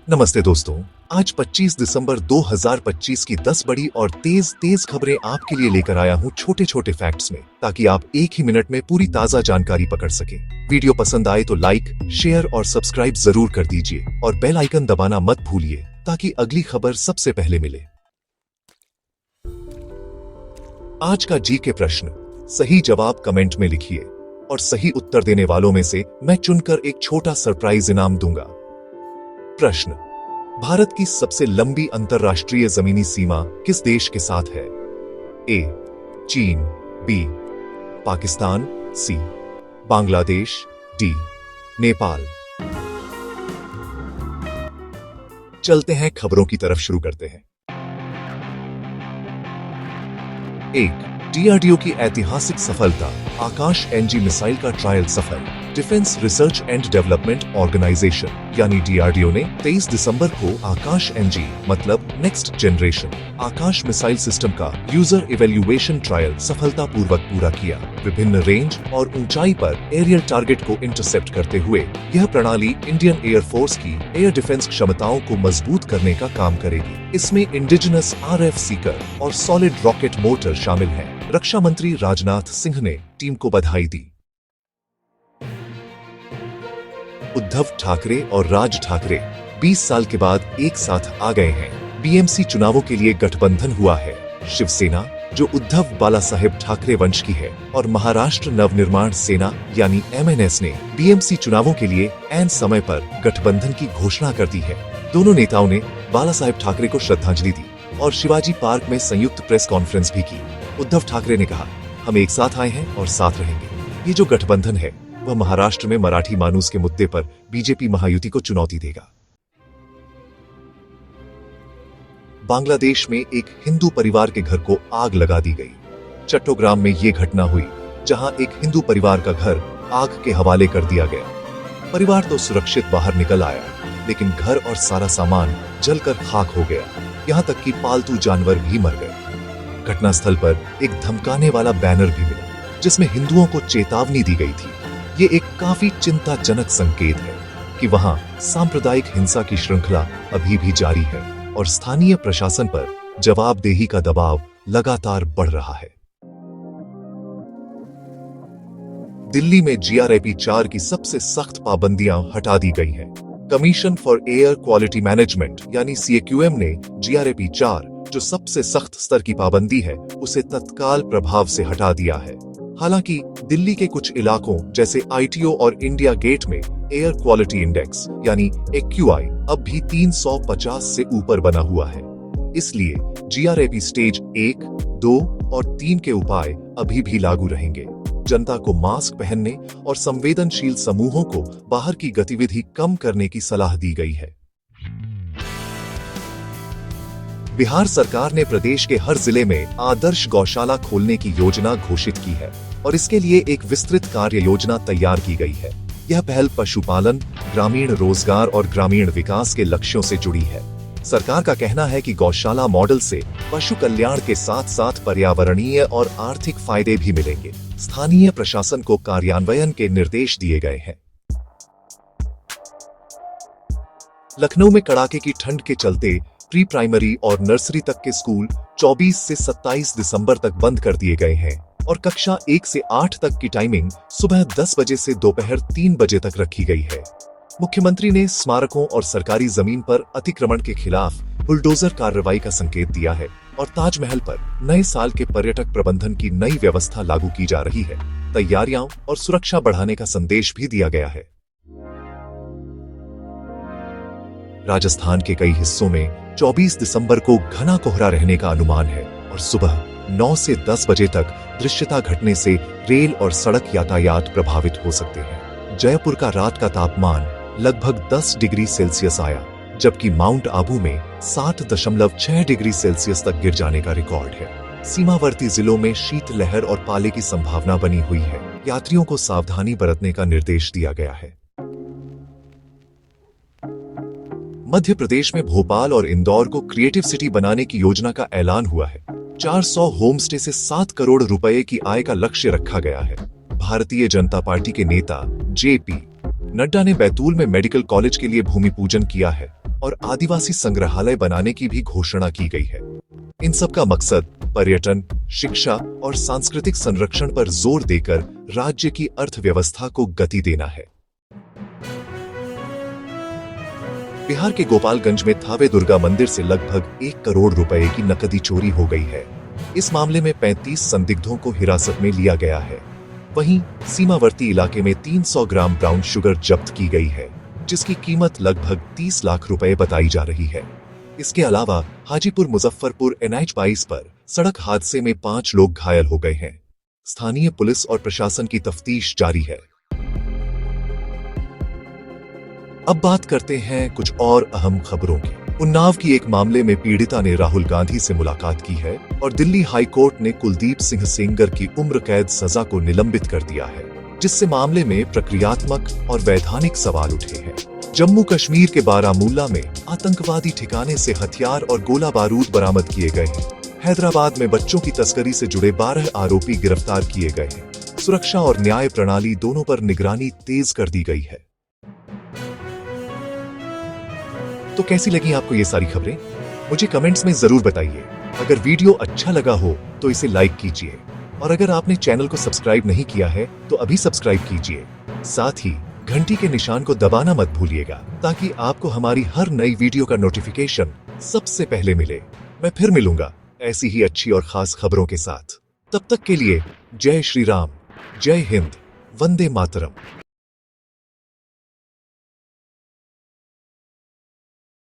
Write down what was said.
नमस्ते दोस्तों। आज 25 दिसंबर 2025 की 10 बड़ी और तेज खबरें आपके लिए लेकर आया हूँ छोटे छोटे फैक्ट्स में, ताकि आप एक ही मिनट में पूरी ताजा जानकारी पकड़ सके। वीडियो पसंद आए तो लाइक, शेयर और सब्सक्राइब जरूर कर दीजिए और बेल आइकन दबाना मत भूलिए, ताकि अगली खबर सबसे पहले मिले। आज का जी के प्रश्न, सही जवाब कमेंट में लिखिए और सही उत्तर देने वालों में से मैं चुनकर एक छोटा सरप्राइज इनाम दूंगा। प्रश्न, भारत की सबसे लंबी अंतरराष्ट्रीय जमीनी सीमा किस देश के साथ है? ए चीन, बी पाकिस्तान, सी बांग्लादेश, डी नेपाल। चलते हैं खबरों की तरफ, शुरू करते हैं। एक, डीआरडीओ की ऐतिहासिक सफलता, आकाश एनजी मिसाइल का ट्रायल सफल। Defence research and development organisation यानी डीआरडीओ ने 23 दिसंबर को आकाश एनजी मतलब next generation Akash missile system का यूजर इवेल्युएशन ट्रायल सफलतापूर्वक पूरा किया। विभिन्न रेंज और ऊंचाई पर एरियल टारगेट को इंटरसेप्ट करते हुए यह प्रणाली इंडियन एयरफोर्स की एयर डिफेंस क्षमताओं को मजबूत करने का काम करेगी। इसमें इंडिजिनस आरएफ सीकर और सॉलिड रॉकेट मोटर शामिल है। रक्षा मंत्री राजनाथ सिंह ने टीम को बधाई दी। उद्धव ठाकरे और राज ठाकरे 20 साल के बाद एक साथ आ गए हैं। बीएमसी चुनावों के लिए गठबंधन हुआ है। शिवसेना, जो उद्धव बालासाहेब ठाकरे वंश की है, और महाराष्ट्र नवनिर्माण सेना यानी एमएनएस ने बीएमसी चुनावों के लिए ऐन समय पर गठबंधन की घोषणा कर दी है। दोनों नेताओं ने बालासाहेब ठाकरे को श्रद्धांजलि दी और शिवाजी पार्क में संयुक्त प्रेस कॉन्फ्रेंस भी की। उद्धव ठाकरे ने कहा, हम एक साथ आए हैं और साथ रहेंगे। ये जो गठबंधन है वह महाराष्ट्र में मराठी मानूस के मुद्दे पर बीजेपी महायुति को चुनौती देगा। बांग्लादेश में एक हिंदू परिवार के घर को आग लगा दी गई। चट्टोग्राम में ये घटना हुई, जहां एक हिंदू परिवार का घर आग के हवाले कर दिया गया। परिवार तो सुरक्षित बाहर निकल आया, लेकिन घर और सारा सामान जलकर खाक हो गया। यहां तक कि पालतू जानवर भी मर गए। घटनास्थल पर एक धमकाने वाला बैनर भी मिला, जिसमें हिंदुओं को चेतावनी दी गई थी। ये एक काफी चिंताजनक संकेत है कि वहां सांप्रदायिक हिंसा की श्रृंखला अभी भी जारी है और स्थानीय प्रशासन पर जवाबदेही का दबाव लगातार बढ़ रहा है। दिल्ली में जीआरएपी 4 की सबसे सख्त पाबंदियां हटा दी गई हैं। Commission for air quality management यानी सीएक्यूएम ने जीआरएपी 4, जो सबसे सख्त स्तर की पाबंदी है, उसे तत्काल प्रभाव से हटा दिया है। हालांकि दिल्ली के कुछ इलाकों जैसे आईटीओ और इंडिया गेट में एयर क्वालिटी इंडेक्स यानी एक्यूआई अब भी 350 से ऊपर बना हुआ है। इसलिए जीआरएपी स्टेज 1, 2 और 3 के उपाय अभी भी लागू रहेंगे। जनता को मास्क पहनने और संवेदनशील समूहों को बाहर की गतिविधि कम करने की सलाह दी गई है। बिहार सरकार ने प्रदेश के हर जिले में आदर्श गौशाला खोलने की योजना घोषित की है और इसके लिए एक विस्तृत कार्य योजना तैयार की गई है। यह पहल पशुपालन, ग्रामीण रोजगार और ग्रामीण विकास के लक्ष्यों से जुड़ी है। सरकार का कहना है कि गौशाला मॉडल से पशु कल्याण के साथ साथ पर्यावरणीय और आर्थिक फायदे भी मिलेंगे। स्थानीय प्रशासन को कार्यान्वयन के निर्देश दिए गए हैं। लखनऊ में कड़ाके की ठंड के चलते प्री प्राइमरी और नर्सरी तक के स्कूल 24 से 27 दिसंबर तक बंद कर दिए गए हैं और कक्षा 1 से 8 तक की टाइमिंग सुबह 10 बजे से दोपहर 3 बजे तक रखी गई है। मुख्यमंत्री ने स्मारकों और सरकारी जमीन पर अतिक्रमण के खिलाफ बुलडोजर कार्रवाई का संकेत दिया है और ताजमहल पर नए साल के पर्यटक प्रबंधन की नई व्यवस्था लागू की जा रही है। तैयारियां और सुरक्षा बढ़ाने का संदेश भी दिया गया है। राजस्थान के कई हिस्सों में 24 दिसंबर को घना कोहरा रहने का अनुमान है और सुबह 9 से 10 बजे तक दृश्यता घटने से रेल और सड़क यातायात प्रभावित हो सकते हैं। जयपुर का रात का तापमान लगभग 10 डिग्री सेल्सियस आया, जबकि माउंट आबू में 60.6 डिग्री सेल्सियस तक गिर जाने का रिकॉर्ड है। सीमावर्ती जिलों में शीतलहर और पाले की संभावना बनी हुई है। यात्रियों को सावधानी बरतने का निर्देश दिया गया है। मध्य प्रदेश में भोपाल और इंदौर को क्रिएटिव सिटी बनाने की योजना का ऐलान हुआ है। 400 होमस्टे से 7 करोड़ रुपए की आय का लक्ष्य रखा गया है। भारतीय जनता पार्टी के नेता जेपी नड्डा ने बैतूल में मेडिकल कॉलेज के लिए भूमि पूजन किया है और आदिवासी संग्रहालय बनाने की भी घोषणा की गई है। इन सब का मकसद पर्यटन, शिक्षा और सांस्कृतिक संरक्षण पर जोर देकर राज्य की अर्थव्यवस्था को गति देना है। बिहार के गोपालगंज में थावे दुर्गा मंदिर से लगभग 1 करोड़ रुपए की नकदी चोरी हो गई है। इस मामले में 35 संदिग्धों को हिरासत में लिया गया है। वहीं सीमावर्ती इलाके में 300 ग्राम ब्राउन शुगर जब्त की गई है, जिसकी कीमत लगभग 30 लाख रुपए बताई जा रही है। इसके अलावा हाजीपुर मुजफ्फरपुर NH 22 पर सड़क हादसे में 5 लोग घायल हो गए हैं। स्थानीय पुलिस और प्रशासन की तफ्तीश जारी है। अब बात करते हैं कुछ और अहम खबरों की। उन्नाव की एक मामले में पीड़िता ने राहुल गांधी से मुलाकात की है और दिल्ली हाई कोर्ट ने कुलदीप सिंह सेंगर की उम्र कैद सजा को निलंबित कर दिया है, जिससे मामले में प्रक्रियात्मक और वैधानिक सवाल उठे हैं। जम्मू कश्मीर के बारामूला में आतंकवादी ठिकाने से हथियार और गोला बारूद बरामद किए गए हैं। हैदराबाद में बच्चों की तस्करी से जुड़े 12 आरोपी गिरफ्तार किए गए हैं। सुरक्षा और न्याय प्रणाली दोनों पर निगरानी तेज कर दी गई है। तो कैसी लगी आपको ये सारी खबरें? मुझे कमेंट्स में जरूर बताइए। अगर वीडियो अच्छा लगा हो तो इसे लाइक कीजिए और अगर आपने चैनल को सब्सक्राइब नहीं किया है तो अभी सब्सक्राइब कीजिए। साथ ही घंटी के निशान को दबाना मत भूलिएगा ताकि आपको हमारी हर नई वीडियो का नोटिफिकेशन सबसे पहले मिले। मैं फिर मिलूंगा ऐसी ही अच्छी और खास खबरों के साथ। तब तक के लिए जय श्री राम, जय हिंद, वंदे मातरम।